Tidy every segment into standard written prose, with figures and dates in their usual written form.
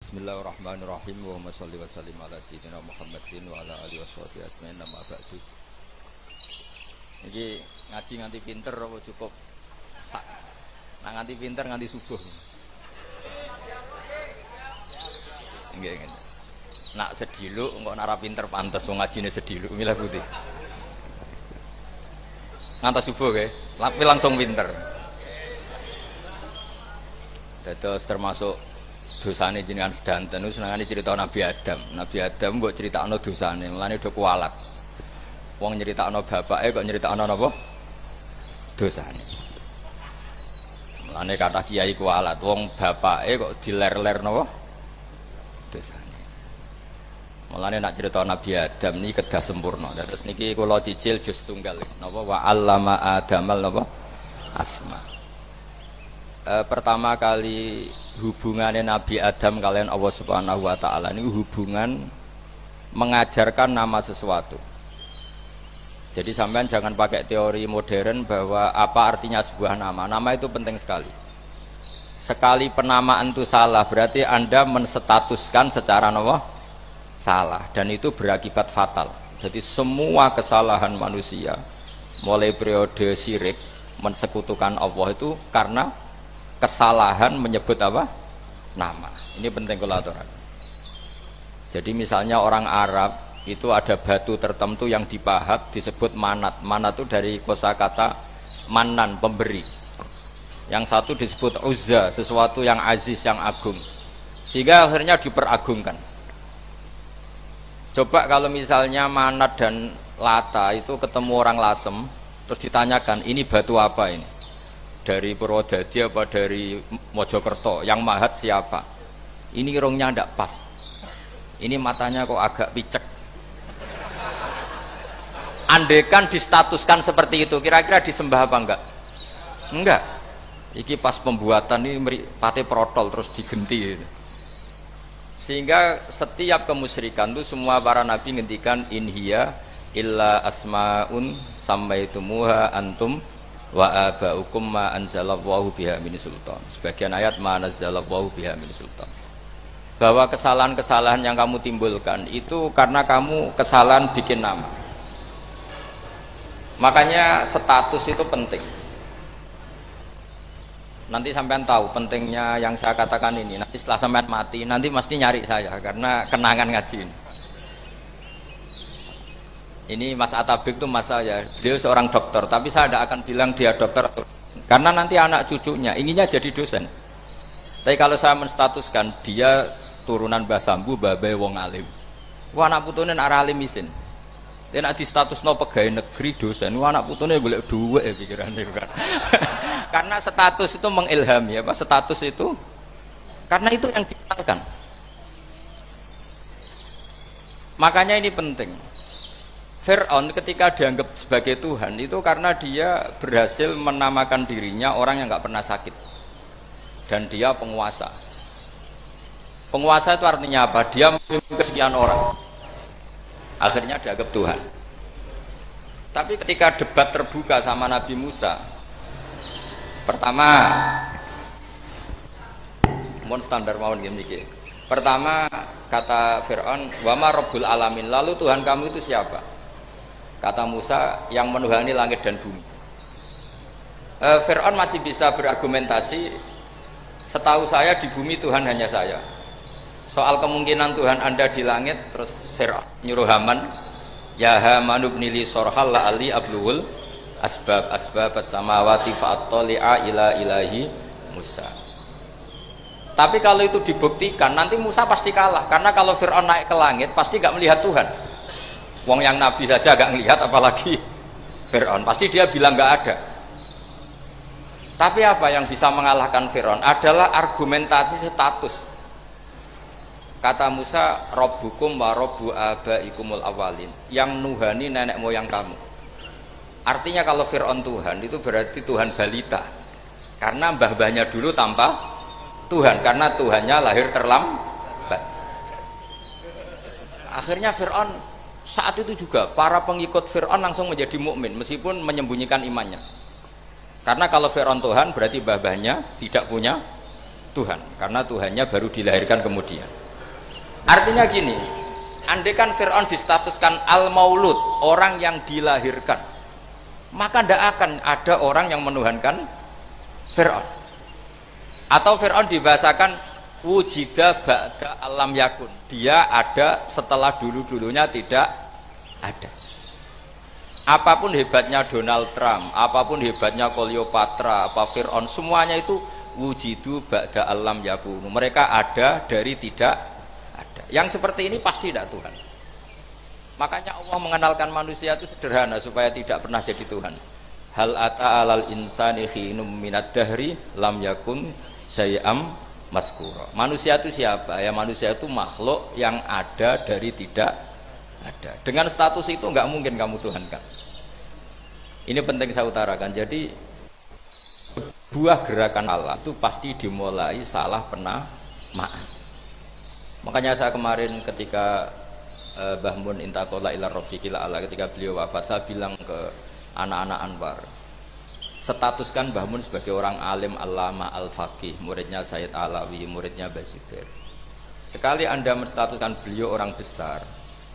Bismillahirrahmanirrahim. Allahumma sholli wa sallim ala sayyidina Muhammadin wa ala alihi washabihi ajmain. Amma ba'du. Iki ngaji nganti pinter apa cukup sak? Nah nganti pinter nganti subuh. Nggih nggih. Nak sediluk engko nara pinter pantes wong ngajine sediluk milih putih. Ngantos subuh nggih, tapi langsung pinter. Dados termasuk dosane jenengan sedanten niku senengane cerita Nabi Adam. Nabi Adam mbok critakno dosane, mulane do kualat. Wong nyeritakno bapake kok nyeritakno napa? Dosane. Mulane kathah kiai kualat, wong bapake kok diler-ler napa? Dosane. Mulane nak cerita Nabi Adam niki kedah sempurna. Terus niki kula cicil juz tunggal napa wa 'allama Adamal napa? Asma. Pertama kali hubungannya Nabi Adam kalian Allah Subhanahu wa taala ini hubungan mengajarkan nama sesuatu. Jadi sampean jangan pakai teori modern bahwa apa artinya sebuah nama. Nama itu penting sekali. Sekali penamaan itu salah berarti Anda menstatuskan secara nama salah dan itu berakibat fatal. Jadi semua kesalahan manusia mulai periode syirik mensekutukan Allah itu karena kesalahan menyebut apa? Nama. Ini penting kalau aturan. Jadi misalnya orang Arab itu ada batu tertentu yang dipahat disebut manat. Manat itu dari kosakata manan, pemberi. Yang satu disebut uzza, sesuatu yang aziz, yang agung. Sehingga akhirnya diperagungkan. Coba kalau misalnya manat dan lata itu ketemu orang lasem, terus ditanyakan, ini batu apa ini? Dari Purwodadi apa dari Mojokerto, yang mahat siapa? Ini irungnya ndak pas, ini matanya kok agak picek. Andekan distatuskan seperti itu, kira-kira disembah apa enggak? Enggak. Iki pas pembuatan ini pate protol terus digenti. Sehingga setiap kemusyrikan itu semua para nabi ngendikan inhiya illa asmaun sammaitumuha antum wa aba'ukum ma anzalallahu biha min sultan. Sebagian ayat ma anzalallahu biha min sultan. Bahwa kesalahan-kesalahan yang kamu timbulkan itu karena kamu kesalahan bikin nama. Makanya status itu penting. Nanti sampean tahu pentingnya yang saya katakan ini. Nanti setelah sampean mati, nanti mesti nyari saya karena kenangan ngaji ini. Ini Mas Atabik itu mas saya, beliau seorang dokter, tapi saya tidak akan bilang dia dokter karena nanti anak cucunya inginnya jadi dosen. Tapi kalau saya menstatuskan dia turunan Mbah Sambu, babai wong alim. Wah anak putune nak alim isin. Dia nak di status no pegawai negeri dosen. Wah anak putune boleh duit ya pikirannya kan. Karena status itu mengilhami apa? Status itu karena itu yang dikenalkan. Makanya ini penting. Fir'aun ketika dianggap sebagai Tuhan itu karena dia berhasil menamakan dirinya orang yang nggak pernah sakit dan dia penguasa. Penguasa itu artinya apa? Dia memimpin sekian orang, akhirnya dianggap Tuhan. Tapi ketika debat terbuka sama Nabi Musa, pertama, mohon standar mawon gini. Pertama kata Fir'aun, wama Rabbul Alamin, lalu Tuhan kamu itu siapa? Kata Musa, yang menuhani langit dan bumi. Fir'aun masih bisa berargumentasi, setahu saya di bumi Tuhan hanya saya. Soal kemungkinan Tuhan Anda di langit, terus Fir'aun nyuruh Haman, ya Haman ibnili sorhal la'ali abluhul asbab as-samawati fa'attali'a ila ilahi Musa. Tapi kalau itu dibuktikan, nanti Musa pasti kalah. Karena kalau Fir'aun naik ke langit, pasti gak melihat Tuhan. Wong yang Nabi saja gak ngelihat, apalagi Fir'aun. Pasti dia bilang gak ada. Tapi apa yang bisa mengalahkan Fir'aun adalah argumentasi status. Kata Musa, Rabbukum wa Rabbu abaikumul awalin, yang nuhani nenek moyang kamu. Artinya kalau Fir'aun Tuhan, itu berarti Tuhan balita. Karena mbah-mbahnya dulu tanpa Tuhan, karena Tuhannya lahir terlambat. Akhirnya Fir'aun saat itu juga para pengikut Fir'aun langsung menjadi mukmin meskipun menyembunyikan imannya. Karena kalau Fir'aun Tuhan berarti mbah-mbahnya tidak punya Tuhan, karena Tuhannya baru dilahirkan kemudian. Artinya gini, andai kan Fir'aun distatuskan al-maulud, orang yang dilahirkan, maka tidak akan ada orang yang menuhankan Fir'aun. Atau Fir'aun dibahasakan wujida ba'da alam yakun, dia ada setelah dulu-dulunya tidak ada. Apapun hebatnya Donald Trump, apapun hebatnya Cleopatra, apa Fir'aun, semuanya itu wujidu ba'da alam yakunu, mereka ada dari tidak ada. Yang seperti ini pasti tidak Tuhan. Makanya Allah mengenalkan manusia itu sederhana supaya tidak pernah jadi Tuhan. Hal ata alal insani khinum minad dahri lam yakun syai'am mazkura. Manusia itu siapa? Ya manusia itu makhluk yang ada dari tidak ada. Dengan status itu nggak mungkin kamu tuhankan. Ini penting saya utarakan. Jadi buah gerakan Allah itu pasti dimulai salah penamaan. Makanya saya kemarin ketika Mbah Mun intaqala ila rafiqil a'la, ketika beliau wafat, saya bilang ke anak-anak Anwar, statuskan Mbah Mun sebagai orang alim allama al-faqih, muridnya Sayyid Alawi, muridnya Basibir. Sekali Anda menstatuskan beliau orang besar,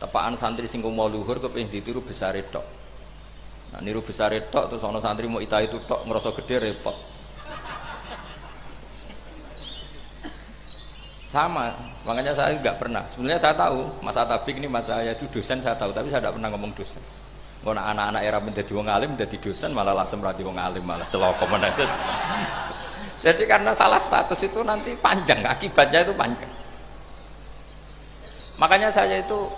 tepaan santri sing mau luhur kepengin ditiru besar tok. Nah, niru besar tok terus ana santri mau ita itu tok ngerasa gede repot. Sama, makanya saya nggak pernah. Sebenarnya saya tahu Mas Atabik ini Mas saya itu dosen, saya tahu, tapi saya tidak pernah ngomong dosen. Kalau anak-anak era menjadi wong alim, menjadi dosen malah langsung merati wong alim, malah celoko mana. Jadi karena salah status itu nanti panjang, akibatnya itu panjang. Makanya saya itu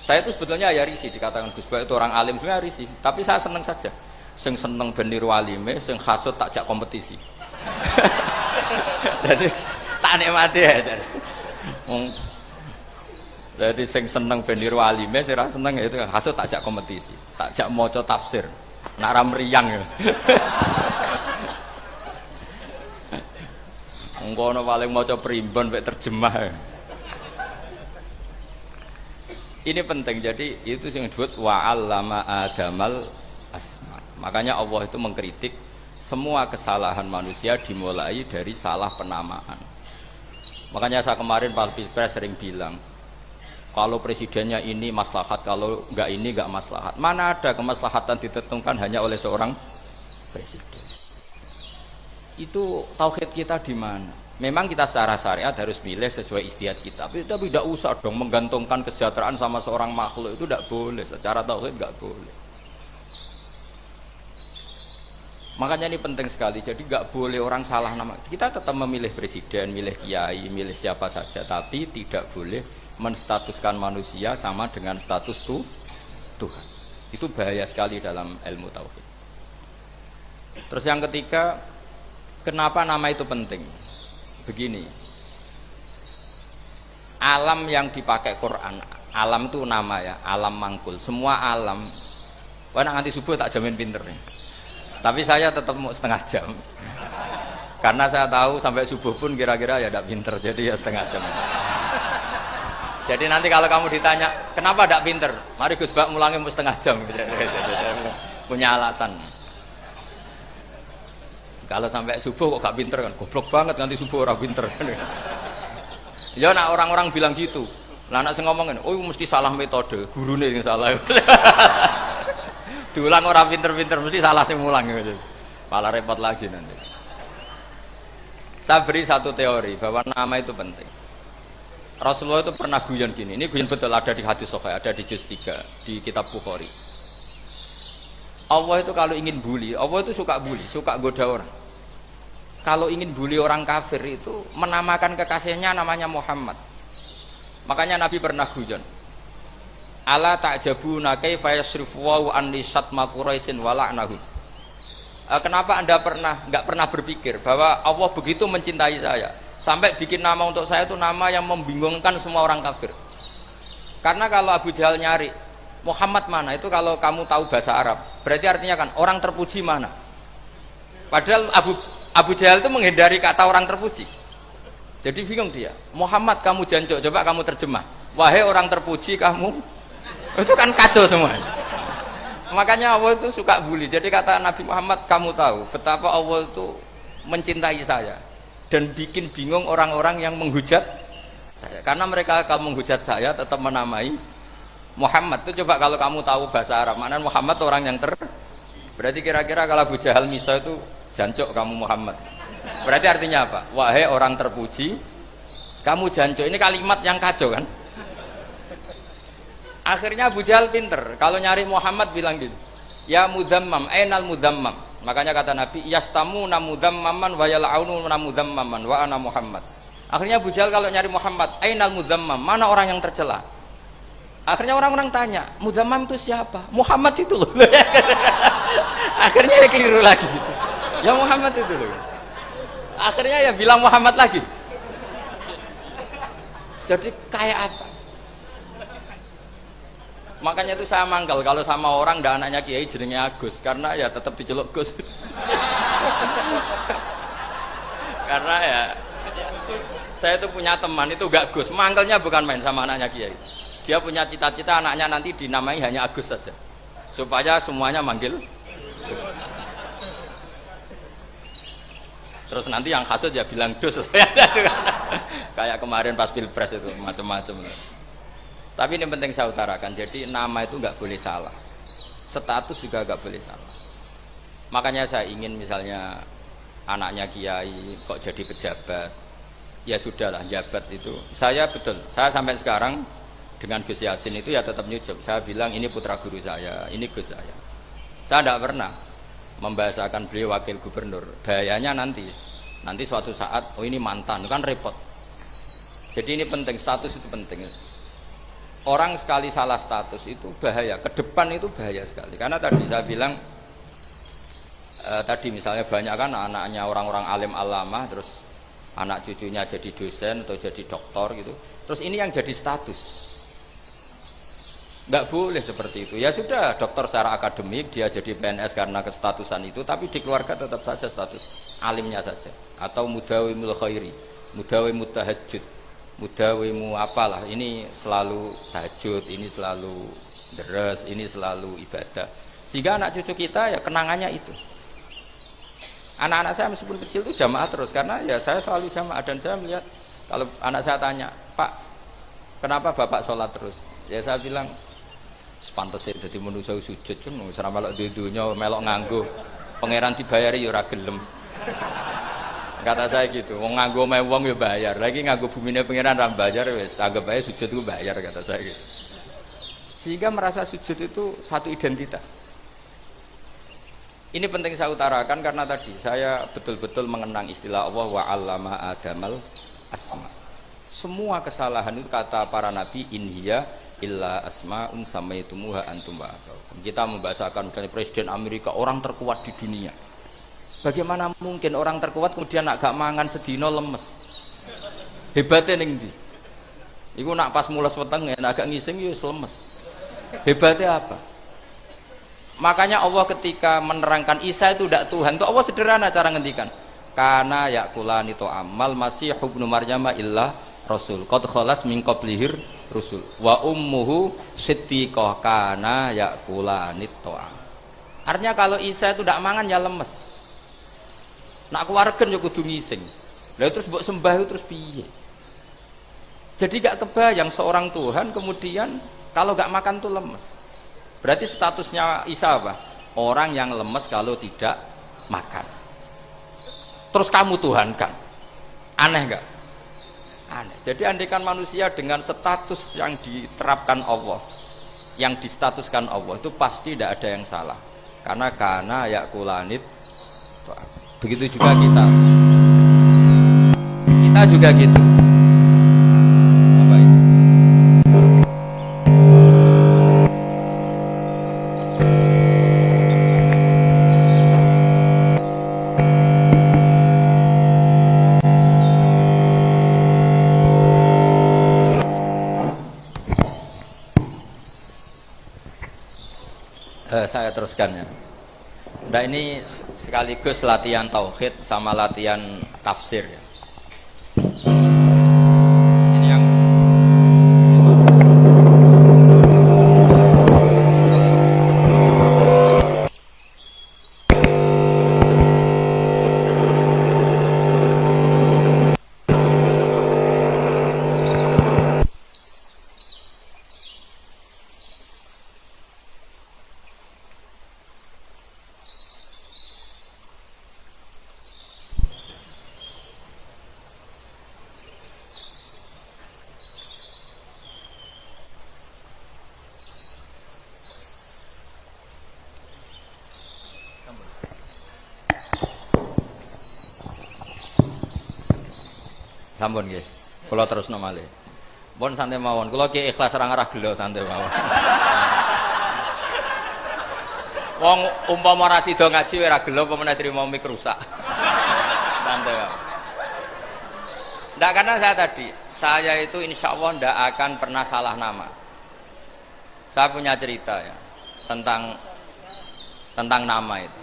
sebetulnya ya risih dikatakan Gus Bak itu orang alim, sebenarnya risih. Tapi saya seneng saja. Sing seneng ben niru alime, sing hasud takjak kompetisi. Jadi tak nikmati ya. Jadi sing seneng ben niru alime, sing ra seneng ya itu hasud takjak kompetisi, takjak maca tafsir. Nak ra mriyang ya. Engko ana paling maca primbon mek terjemah. Ini penting, jadi itu yang disebut wa'allama adamal asma. Makanya Allah itu mengkritik semua kesalahan manusia dimulai dari salah penamaan. Makanya saya kemarin Pak Pilpres sering bilang, kalau presidennya ini maslahat, kalau enggak ini enggak maslahat. Mana ada kemaslahatan ditentukan hanya oleh seorang presiden. Itu tauhid kita di mana? Memang kita secara syariat harus milih sesuai istiadat kita, tapi tidak usah dong menggantungkan kesejahteraan sama seorang makhluk, itu tidak boleh. Secara tauhid tidak boleh. Makanya ini penting sekali. Jadi nggak boleh orang salah nama. Kita tetap memilih presiden, milih kiai, milih siapa saja, tapi tidak boleh menstatuskan manusia sama dengan status Tuhan. Itu bahaya sekali dalam ilmu tauhid. Terus yang ketiga, kenapa nama itu penting? Begini, alam yang dipakai Quran, alam itu nama ya, alam mangkul, semua alam. Wah, nanti subuh tak jamin pinter nih. Tapi saya tetap mau setengah jam, karena saya tahu sampai subuh pun kira-kira ya tidak pinter, jadi ya setengah jam. Jadi nanti kalau kamu ditanya kenapa tidak pinter, mari Gus Bak mulangi mau setengah jam, punya alasan. Kalau sampai subuh kok gak pinter kan, goblok banget nanti subuh orang pinter. Ya nak orang-orang bilang gitu. Lah anak sing ngomongin, oh mesti salah metode, gurune yang salah. Diulang orang pinter-pinter mesti salah sing mulang gitu. Malah repot lagi nanti. Saya beri satu teori bahwa nama itu penting. Rasulullah itu pernah guyon gini. Ini guyon betul, ada di hadis sahih, ada di juz 3 di kitab Bukhari. Allah itu kalau ingin bully, Allah itu suka bully, suka goda orang. Kalau ingin bully orang kafir itu menamakan kekasihnya namanya Muhammad. Makanya Nabi pernah guyon. Ala ta'jabuna kaifa yasrifu wa an lisatma quraisin wa la'nahu. Kenapa Anda enggak pernah berpikir bahwa Allah begitu mencintai saya sampai bikin nama untuk saya itu nama yang membingungkan semua orang kafir. Karena kalau Abu Jahal nyari Muhammad mana, itu kalau kamu tahu bahasa Arab berarti artinya kan orang terpuji mana. Padahal Abu Jahal itu menghindari kata orang terpuji. Jadi bingung dia. Muhammad kamu jancuk, coba kamu terjemah. Wahai orang terpuji kamu. Itu kan kacau semua. Makanya Allah itu suka bully. Jadi kata Nabi Muhammad, kamu tahu betapa Allah itu mencintai saya. dan bikin bingung orang-orang yang menghujat saya. Karena mereka kalau menghujat saya tetap menamai Muhammad. Itu coba kalau kamu tahu bahasa Arab, mana Muhammad orang yang berarti kira-kira kalau Abu Jahal Misa itu jancuk kamu Muhammad. Berarti artinya apa? Wahai orang terpuji, kamu jancuk. Ini kalimat yang kacau kan? Akhirnya Abu Jahal pinter. Kalau nyari Muhammad bilang gitu, ya mudammam, ainal mudammam. Makanya kata Nabi, yastamuna mudammaman wa yal'aununa mudammaman wa ana Muhammad. Akhirnya Abu Jahal kalau nyari Muhammad, ainal mudammam, mana orang yang tercela? Akhirnya orang-orang tanya, mudammam itu siapa? Muhammad itu loh. Akhirnya dia keliru lagi. Ya Muhammad itu loh. Akhirnya ya bilang Muhammad lagi. Jadi kayak apa? Makanya itu saya mangkal kalau sama orang ndak anaknya Kiai jenenge Agus, karena ya tetap diceluk Gus. Karena ya saya itu punya teman itu gak Gus, mangkelnya bukan main sama anaknya Kiai. Dia punya cita-cita anaknya nanti dinamai hanya Agus saja, supaya semuanya manggil Gus. Terus nanti yang hasut ya bilang Dus. Kayak kemarin pas pilpres itu macam-macam. Tapi ini penting saya utarakan. Jadi nama itu nggak boleh salah, status juga nggak boleh salah. Makanya saya ingin misalnya anaknya Kiai kok jadi pejabat, ya sudahlah jabat itu. Saya betul, saya sampai sekarang dengan Gus Yasin itu ya tetap nyucup. Saya bilang ini putra guru saya, ini Gus saya. Saya tidak pernah membahasakan beliau wakil gubernur. Bahayanya nanti suatu saat, oh ini mantan, kan repot. Jadi ini penting, status itu penting. Orang sekali salah status itu bahaya, ke depan itu bahaya sekali. Karena tadi saya bilang, tadi misalnya banyak kan anaknya orang-orang alim alamah, terus anak cucunya jadi dosen atau jadi doktor gitu. Terus ini yang jadi status. Nggak boleh seperti itu. Ya sudah, dokter secara akademik dia jadi PNS karena kestatusan itu, tapi di keluarga tetap saja status alimnya saja. Atau mudawimul khairi, mudawimut tahajud, mudawimu apalah. Ini selalu tahajud, ini selalu deres, ini selalu ibadah. Sehingga anak cucu kita ya kenangannya itu. Anak-anak saya meskipun kecil itu jamaah terus, karena ya saya selalu jamaah. Dan saya melihat kalau anak saya tanya, Pak, kenapa Bapak sholat terus? Ya saya bilang, sepantesnya jadi manusia sujud cuma selama melok dunia melok nganggo pangeran dibayari ya ora gelem. Kata saya gitu, wong nganggo mae wong ya bayar, lagi nganggo bumine pangeran ra bayar wis anggap ae sujud ku bayar, kata saya gitu. Sehingga merasa sujud itu satu identitas. Ini penting saya utarakan karena tadi saya betul-betul mengenang istilah Allah wa 'allama adamal asma. Semua kesalahan itu kata para nabi inhiya illa asma'un samaitumuha antum wa abaukum. Kita membahasakan misalnya presiden Amerika orang terkuat di dunia. Bagaimana mungkin orang terkuat kemudian nak gak mangan sedino lemes? Hebatnya ning ndi? Iku nak pas mules weteng nak gak ngising ya lemes. Hebatnya apa? Makanya Allah ketika menerangkan Isa itu tidak Tuhan, itu Allah sederhana cara ngendikan. Kana yakulani to amal masih ibnu Maryam illa rasul. Qad khalas min qablihir rusul wa ummuhu siddiqah kana yakulanit to'am. Artinya kalau Isa itu tidak mangan ya lemes, nak keluargen ya kudu ngising. Lah terus mbok sembah itu terus piye? Jadi gak kebayang seorang Tuhan kemudian kalau gak makan tuh lemes. Berarti statusnya Isa apa? Orang yang lemes kalau tidak makan. Terus kamu Tuhan kan? Aneh gak? Aneh. Jadi andaikan manusia dengan status yang diterapkan Allah, yang distatuskan Allah, itu pasti tidak ada yang salah. Karena yakulanit. Begitu juga kita. Kita juga gitu. Apa ini? Saya teruskan ya. Nah ini sekaligus latihan tauhid sama latihan tafsir ya. Ini yang Sampun nggih. Kula terusno malih. Pun santai mawon. Kula ki ikhlas ora ngarah gelo santai mawon. Wong umpama ora sida ngaji ora gelo apa meneh trimo mik rusak. Santai mawon. Ndak, karena saya itu insya Allah ndak akan pernah salah nama. Saya punya cerita ya tentang nama itu.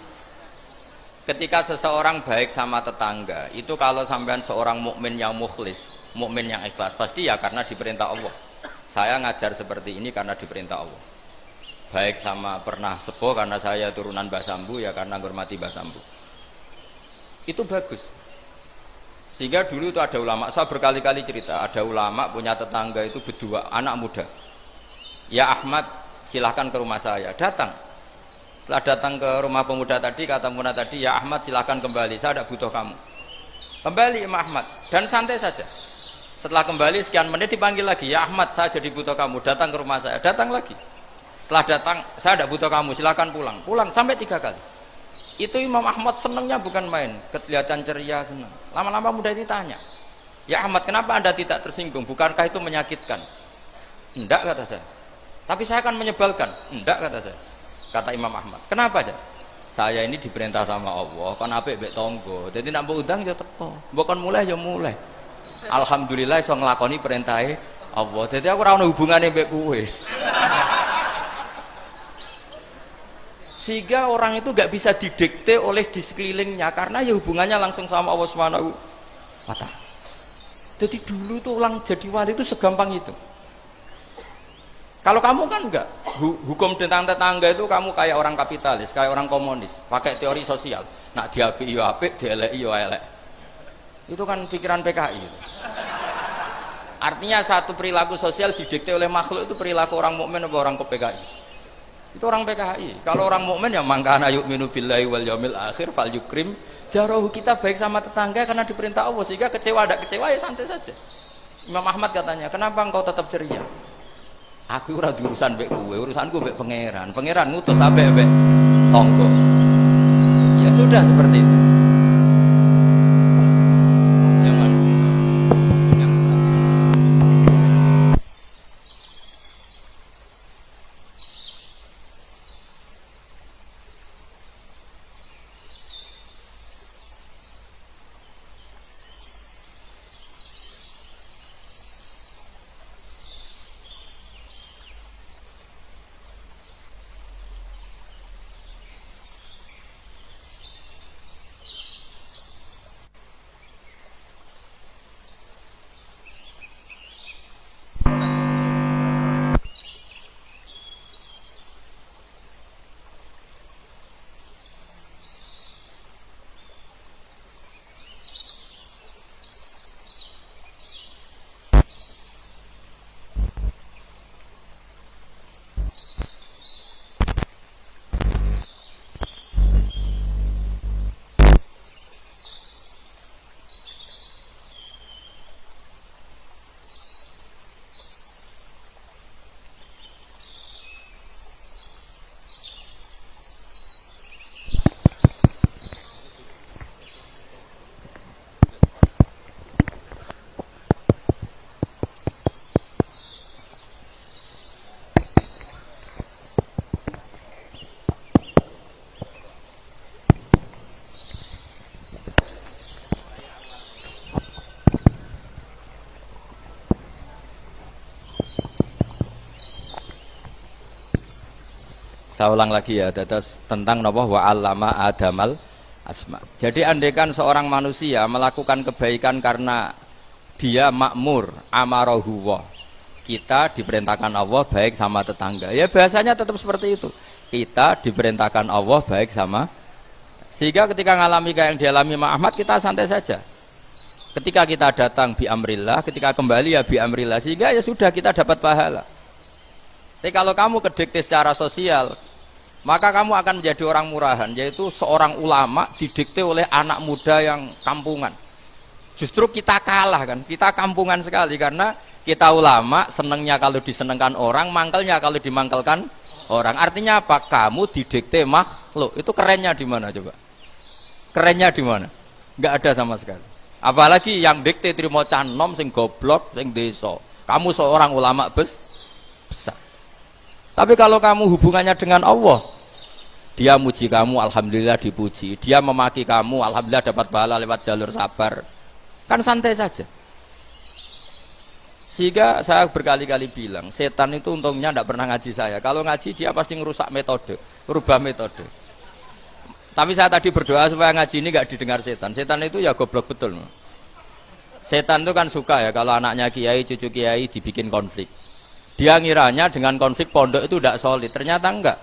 Ketika seseorang baik sama tetangga, itu kalau sampean seorang mukmin yang mukhlis, mukmin yang ikhlas, pasti ya karena diperintah Allah. Saya ngajar seperti ini karena diperintah Allah. Baik sama pernah sepuh karena saya turunan Mbah Sambu, ya karena menghormati Mbah Sambu. Itu bagus. Sehingga dulu itu ada ulama, saya berkali-kali cerita, ada ulama punya tetangga itu berdua, anak muda. Ya Ahmad, silahkan ke rumah saya. Datang. Setelah datang ke rumah pemuda tadi, kata pemuda tadi, ya Ahmad silahkan kembali, saya tidak butuh kamu. Kembali Imam Ahmad, dan santai saja. Setelah kembali sekian menit dipanggil lagi, ya Ahmad saya jadi butuh kamu, datang ke rumah saya. Datang lagi. Setelah datang, saya tidak butuh kamu, silahkan pulang. Pulang sampai 3 kali. Itu Imam Ahmad senangnya bukan main, kelihatan ceria, senang. Lama-lama muda ini tanya, ya Ahmad kenapa anda tidak tersinggung, bukankah itu menyakitkan? Enggak, kata saya. Tapi saya akan menyebalkan. Enggak, kata saya. Kata Imam Ahmad, kenapa aja? Saya ini diperintah sama Allah, kan apik mbek tangga. Dadi nek mbok undang ya teko. Mbok kon mulai ya mulai. Alhamdulillah iso nglakoni perintahe Allah. Dadi aku ora ono hubungane mbek kowe. Sehingga orang itu gak bisa didikte oleh di sekelilingnya karena ya hubungannya langsung sama Allah Subhanahu wa Ta'ala. Jadi dulu itu orang jadi wali itu segampang itu. Kalau kamu kan enggak, hukum tentang tetangga itu kamu kayak orang kapitalis, kayak orang komunis, pakai teori sosial. Nak diapik yo apik, dieleki yo elek. Itu kan pikiran PKI itu. Artinya satu perilaku sosial didikte oleh makhluk itu perilaku orang mukmin atau orang PKI. Itu orang PKI. Kalau orang mukmin ya mangkana yu'minu billahi wal yaumil akhir fal yukrim jarahu, kita baik sama tetangga karena diperintah Allah, sehingga kecewa ada kecewa ya santai saja. Imam Ahmad katanya, kenapa engkau tetap ceria? Aku ora urusan mbek kowe, urusanku mbek pangeran. Pangeran ngutus sampe mbek tangga. Ya sudah seperti itu. Saya ulang lagi ya, tentang napa wa 'allama adamal asma. Jadi andaikan seorang manusia melakukan kebaikan karena dia makmur, amarahu wa, kita diperintahkan Allah baik sama tetangga. Ya bahasanya tetap seperti itu. Kita diperintahkan Allah baik sama, sehingga ketika ngalami kayak yang dialami Ahmad, kita santai saja. Ketika kita datang bi amrillah, ketika kembali ya bi amrillah, sehingga ya sudah kita dapat pahala. Tapi kalau kamu kedikte secara sosial, maka kamu akan menjadi orang murahan, yaitu seorang ulama didikte oleh anak muda yang kampungan. Justru kita kalah kan, kita kampungan sekali karena kita ulama senengnya kalau disenengkan orang, mangkelnya kalau dimangkelkan orang. Artinya apa? Kamu didikte makhluk. Itu kerennya di mana coba? Kerennya di mana? Nggak ada sama sekali. Apalagi yang dikte trimo canom sing goblok sing desa. Kamu seorang ulama besar. Tapi kalau kamu hubungannya dengan Allah, dia muji kamu, alhamdulillah dipuji. Dia memaki kamu, alhamdulillah dapat pahala lewat jalur sabar. Kan santai saja. Sehingga saya berkali-kali bilang, setan itu untungnya tidak pernah ngaji saya. Kalau ngaji dia pasti ngerusak metode, rubah metode. Tapi saya tadi berdoa supaya ngaji ini nggak didengar setan. Setan itu ya goblok betul. Setan itu kan suka ya kalau anaknya kiai, cucu kiai dibikin konflik. Dia ngiranya dengan konflik pondok itu tidak solid. Ternyata enggak.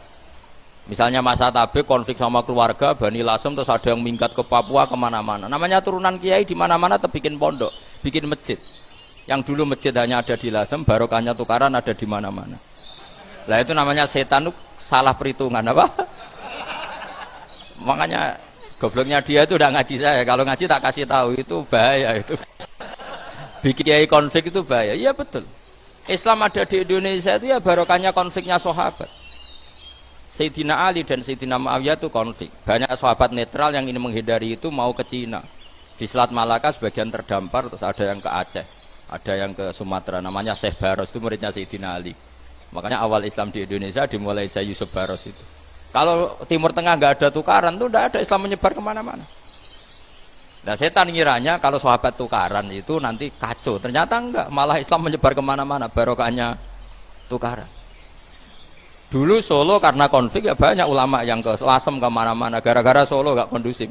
Misalnya masa tabik konflik sama keluarga, Bani Lasem, terus ada yang minggat ke Papua kemana-mana. Namanya turunan kiai di mana-mana tetap bikin pondok, bikin masjid. Yang dulu masjid hanya ada di Lasem, barokahnya tukaran ada di mana-mana. Lah itu namanya setan itu salah perhitungan apa? Makanya gobloknya dia itu udah ngaji saya. Kalau ngaji tak kasih tahu itu bahaya itu. Bikin kiai konflik itu bahaya. Iya betul. Islam ada di Indonesia itu ya barokahnya konfliknya sahabat. Sayyidina Ali dan Sayyidina Muawiyah itu konflik. Banyak sahabat netral yang ingin menghindari itu mau ke Cina. Di Selat Malaka sebagian terdampar, terus ada yang ke Aceh, ada yang ke Sumatera. Namanya Syekh Baros, itu muridnya Sayyidina Ali. Makanya awal Islam di Indonesia dimulai Syekh Yusuf Baros itu. Kalau Timur Tengah nggak ada tukaran tuh nggak ada Islam menyebar kemana-mana. Nah setan ngiranya kalau sahabat tukaran itu nanti kacau. Ternyata enggak, malah Islam menyebar kemana-mana barokahnya tukaran. Dulu Solo karena konflik ya banyak ulama yang ke Lasem kemana-mana. Gara-gara Solo nggak kondusif.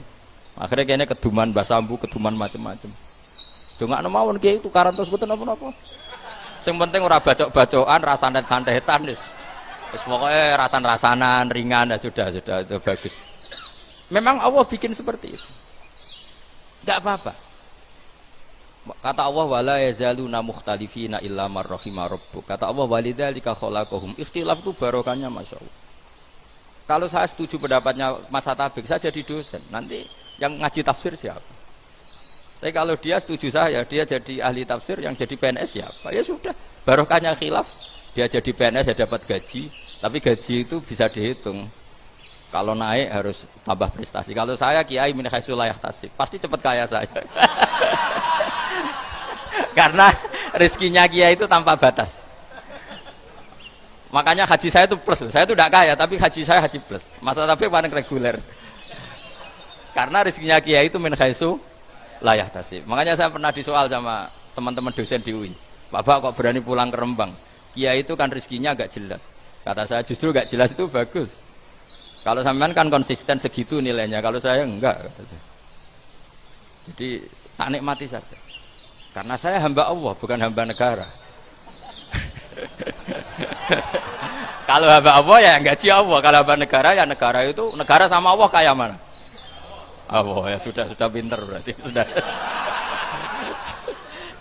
Akhirnya kayaknya keduman basambu, keduman macam-macam. Sedungakno mawon kiai tukaran terus betul apa-apa. Yang penting ora bacok-bacokan, rasanan-santetan wis. Wis pokoke rasan-rasanan ringan ya sudah itu bagus. Memang Allah bikin seperti itu. Enggak apa-apa. Kata Allah wala yazaluna mukhtalifina illa man rahima rabbuk. Kata Allah walidzalika khalaqahum. Ikhtilaf itu barokahnya masyaallah. Kalau saya setuju pendapatnya Mas Atabik, saya jadi dosen. Nanti yang ngaji tafsir siapa? Tapi kalau dia setuju saya, dia jadi ahli tafsir, yang jadi PNS siapa? Ya sudah, barokahnya khilaf. Dia jadi PNS ya dapat gaji, tapi gaji itu bisa dihitung. Kalau naik harus tambah prestasi. Kalau saya kiai min haitsu la yahtasib, pasti cepat kaya saya. Karena rezekinya kiai itu tanpa batas. Makanya haji saya itu plus. Saya itu tidak kaya, tapi haji saya haji plus. Masa tapi paling reguler. Karena rezekinya kiai itu min haitsu la yahtasib. Makanya saya pernah disoal sama teman-teman dosen di UI. Bapak kok berani pulang ke Rembang? Kiai itu kan rezekinya agak jelas. Kata saya justru agak jelas itu bagus. Kalau sampean kan konsisten segitu nilainya, kalau saya enggak. Jadi tak nikmati saja. Karena saya hamba Allah, bukan hamba negara. Kalau hamba Allah ya gaji Allah, kalau hamba negara ya negara itu, negara sama Allah kayak mana? Allah ya sudah pinter berarti sudah.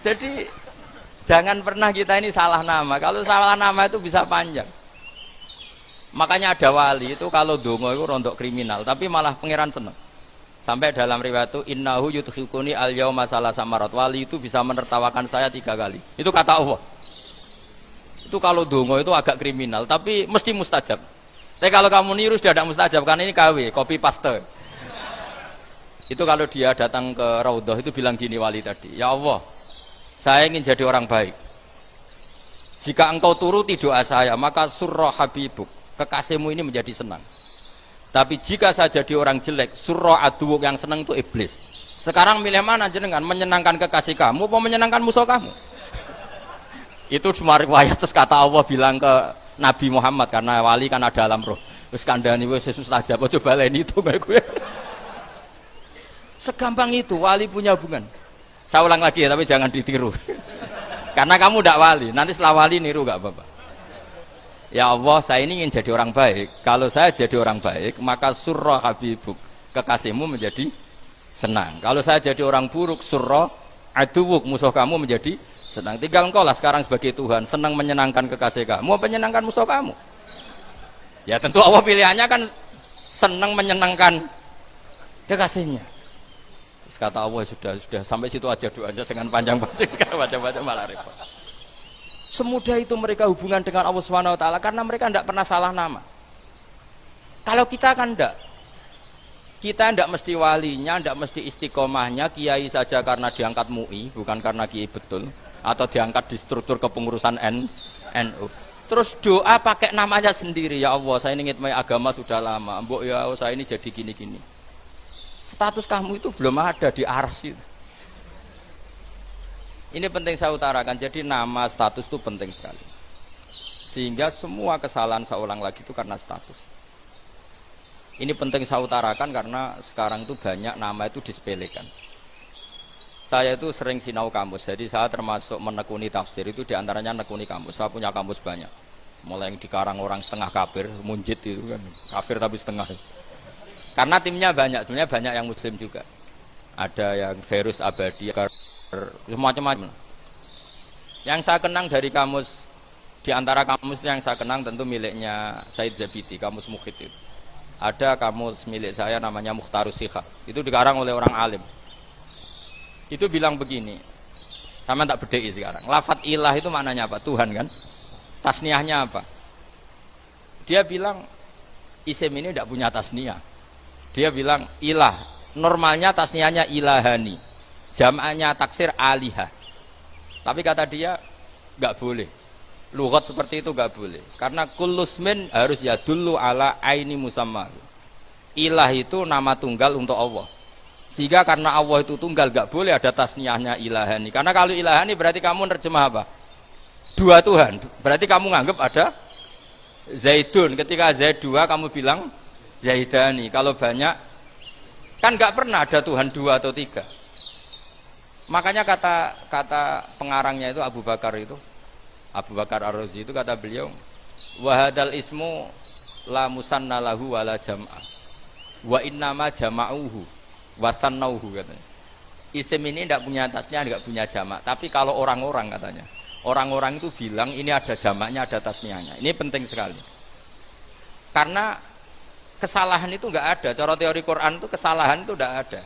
Jadi jangan pernah kita ini salah nama. Kalau salah nama itu bisa panjang. Makanya ada wali itu kalau dongo itu rontok kriminal, tapi malah pangeran seneng. Sampai dalam riwayat itu innahu yudkhiluni al yauma salasamarat. Wali itu bisa menertawakan saya 3 kali. Itu kata Allah. Itu kalau dongo itu agak kriminal, tapi mesti mustajab. Tapi kalau kamu niru sudah tidak mustajab, karena ini KW, copy paste. Itu kalau dia datang ke Raudhah itu bilang gini wali tadi, ya Allah, saya ingin jadi orang baik. Jika engkau turuti doa saya, maka surra habibuk, kekasihmu ini menjadi senang. Tapi jika saya jadi orang jelek, surra aduwuk, yang senang itu iblis. Sekarang milih mana jenengan? Menyenangkan kekasih kamu atau menyenangkan musuh kamu? Itu cuma riwayat. Terus kata Allah bilang ke Nabi Muhammad, karena wali kan ada alam roh. Terus kandani wis mustajab, coba lain itu kayak gue. Segampang itu wali punya hubungan. Saya ulang lagi ya, tapi jangan ditiru. Karena kamu tidak wali, nanti setelah wali niru gak apa-apa. Ya Allah, saya ini ingin jadi orang baik. Kalau saya jadi orang baik, maka surra habibuk, kekasihmu menjadi senang. Kalau saya jadi orang buruk, surra aduwuk, musuh kamu menjadi senang. Tinggal engkau lah sekarang sebagai Tuhan, senang menyenangkan kekasih kamu, menyenangkan musuh kamu. Ya tentu Allah pilihannya kan senang menyenangkan kekasihnya. Terus kata Allah sudah sampai situ aja doanya, jangan panjang-panjang, baca-baca malah repot. Semudah itu mereka hubungan dengan Allah Subhanahu wa taala karena mereka tidak pernah salah nama. Kalau kita kan tidak. Kita tidak mesti walinya, tidak mesti istiqomahnya, kiai saja karena diangkat MUI, bukan karena kiai betul, atau diangkat di struktur kepengurusan NU. Terus doa pakai namanya sendiri, ya Allah, saya ini ngitmai agama sudah lama, mbok ya saya ini jadi gini-gini. Status kamu itu belum ada di arsy. Ini penting saya utarakan, jadi nama status itu penting sekali. Sehingga semua kesalahan saya ulang lagi itu karena status. Ini penting saya utarakan karena sekarang itu banyak nama itu disepelekan. Saya itu sering sinau kamus, jadi saya termasuk menekuni tafsir itu diantaranya menekuni kamus. Saya punya kamus banyak, mulai yang dikarang orang setengah kafir, munjid itu kan, kafir tapi setengah. Karena timnya banyak, timnya banyak yang muslim juga. Ada yang Virus Abadi, macam-macam. Yang saya kenang dari kamus, diantara kamus yang saya kenang tentu miliknya Said Zabidi, kamus Mukhid itu. Ada kamus milik saya namanya Mukhtarus Sikha, itu dikarang oleh orang alim. Itu bilang begini, sama tak bedai sekarang, lafadz ilah itu maknanya apa? Tuhan kan? Tasniahnya apa? Dia bilang isim ini tidak punya tasniah. Dia bilang ilah, normalnya tasniahnya ilahani, jam'anya taksir alihah. Tapi kata dia nggak boleh. Lughat seperti itu gak boleh, karena kullusmin harus ya dulu ala aini musamma. Ilah itu nama tunggal untuk Allah, sehingga karena Allah itu tunggal gak boleh ada tasniahnya ilahani. Karena kalau ilahani berarti kamu nerjemah apa? Dua Tuhan, berarti kamu nganggap ada Zaidun. Ketika Zaid dua kamu bilang Zaidani. Kalau banyak kan gak pernah ada Tuhan dua atau tiga. Makanya kata pengarangnya itu Abu Bakar Ar-Razi itu kata beliau, wahadal ismu la musanna lahu wala jam'ah wa innama jama'uhu wa sannauhu katanya. Isim ini tidak punya tasnya, tidak punya jamak. Tapi kalau orang-orang katanya, orang-orang itu bilang ini ada jamaknya, ada tasniahnya. Ini penting sekali. Karena kesalahan itu enggak ada. Cara teori Quran itu kesalahan itu enggak ada.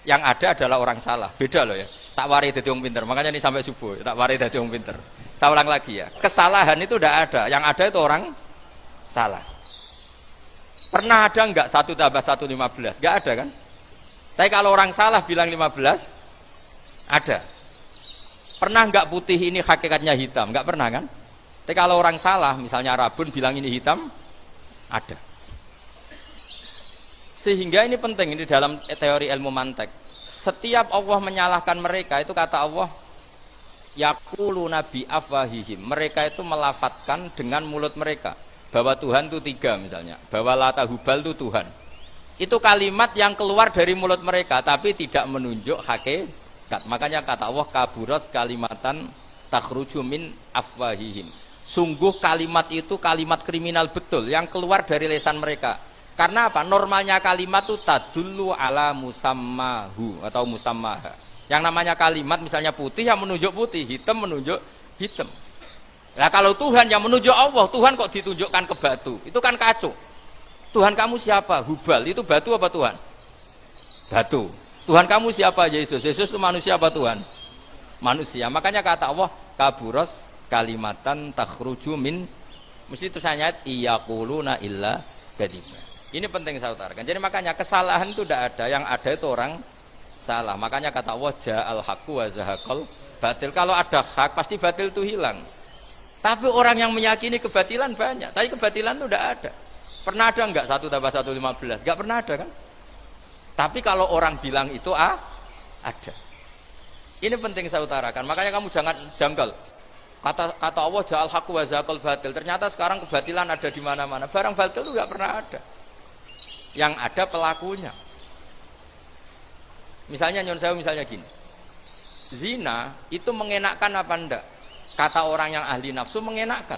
Yang ada adalah orang salah. Beda loh ya. Tak wari dadi wong pinter. Makanya ini sampai subuh, tak wari dadi wong pinter. Saya ulang lagi ya, kesalahan itu tidak ada, yang ada itu orang salah. Pernah ada enggak 1 tambah 1 15? Enggak ada kan? Tapi kalau orang salah bilang 15, ada. Pernah enggak putih ini hakikatnya hitam? Enggak pernah kan? Tapi kalau orang salah, misalnya Rabun bilang ini hitam, ada. Sehingga ini penting, ini dalam teori ilmu mantek. Setiap Allah menyalahkan mereka, itu kata Allah, yaqulu nabi afwahihim, mereka itu melafatkan dengan mulut mereka bahwa Tuhan itu tiga misalnya, bahwa Lata Hubal itu Tuhan. Itu kalimat yang keluar dari mulut mereka tapi tidak menunjuk hakikat. Makanya kata Allah kaburas kalimatan takhruju min afwahihim. Sungguh kalimat itu kalimat kriminal betul yang keluar dari lisan mereka. Karena apa? Normalnya kalimat itu tadullu ala musammahu atau musammaha. Yang namanya kalimat misalnya putih yang menunjuk putih, hitam menunjuk hitam. Nah kalau Tuhan yang menunjuk Allah, Tuhan kok ditunjukkan ke batu? Itu kan kacau. Tuhan kamu siapa? Hubal, itu batu apa Tuhan? Batu. Tuhan kamu siapa? Yesus. Yesus itu manusia apa Tuhan? Manusia. Makanya kata Allah, kaburos kalimatan takhruju min, mesti itu saya nyat iyaquluna illa kadiba. Ini penting saya utarakan. Jadi makanya kesalahan itu tidak ada, yang ada itu orang salah. Makanya kata Allah ja'al haqqu wa zahaqal batil. Kalau ada hak pasti batil itu hilang. Tapi orang yang meyakini kebatilan banyak, tapi kebatilan itu tidak ada. Pernah ada enggak 1 tambah 1 15? Enggak pernah ada kan? Tapi kalau orang bilang itu ada. Ini penting saya utarakan. Makanya kamu jangan janggal. Kata Allah ja'al haqqu wa zahaqal batil. Ternyata sekarang kebatilan ada di mana-mana. Barang batil itu enggak pernah ada. Yang ada pelakunya. Misalnya nyon sewu misalnya gini, zina itu mengenakkan apa enggak? Kata orang yang ahli nafsu mengenakkan,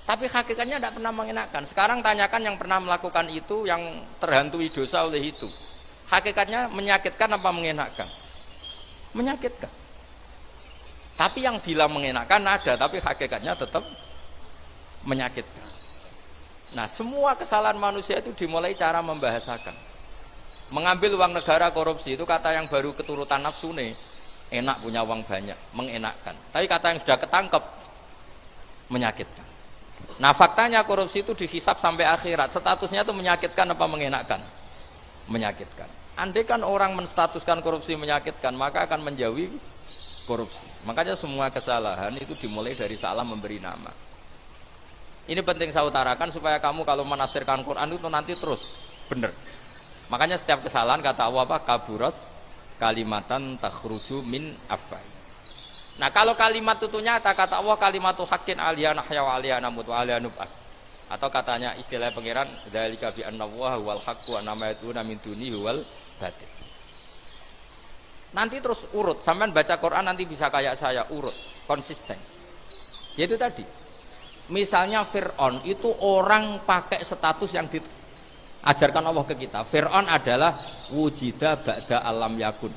tapi hakikatnya tidak pernah mengenakkan. Sekarang tanyakan yang pernah melakukan itu, yang terhantui dosa oleh itu, hakikatnya menyakitkan apa mengenakkan? Menyakitkan. Tapi yang bilang mengenakkan ada, tapi hakikatnya tetap menyakitkan. Nah semua kesalahan manusia itu dimulai cara membahasakan. Mengambil uang negara korupsi itu kata yang baru keturutan nafsu nih, enak punya uang banyak, mengenakkan. Tapi kata yang sudah ketangkep, menyakitkan. Nah faktanya korupsi itu dihisap sampai akhirat, statusnya itu menyakitkan apa mengenakkan? menyakitkan. Andai kan orang menstatuskan korupsi menyakitkan, maka akan menjauhi korupsi. Makanya semua kesalahan itu dimulai dari salah memberi nama. Ini penting saya utarakan supaya kamu kalau menafsirkan Quran itu nanti terus benar. Makanya setiap kesalahan kata Allah apa? Kaburas kalimatan takhruju min afwai. Nah kalau kalimat itu nyata kata Allah kalimatu haqqin aliyana nahya wa aliyana mut wa aliyana nub'as. Atau katanya istilah pangeran dzalika bi annallaha wal haqqu wa nama yatuna min dunihi wal batil. Nanti terus urut, sampean baca Quran nanti bisa kayak saya urut, konsisten. Yaitu tadi. Misalnya Fir'aun itu orang pakai status yang diajarkan Allah ke kita. Fir'aun adalah wujida ba'da alam yakun.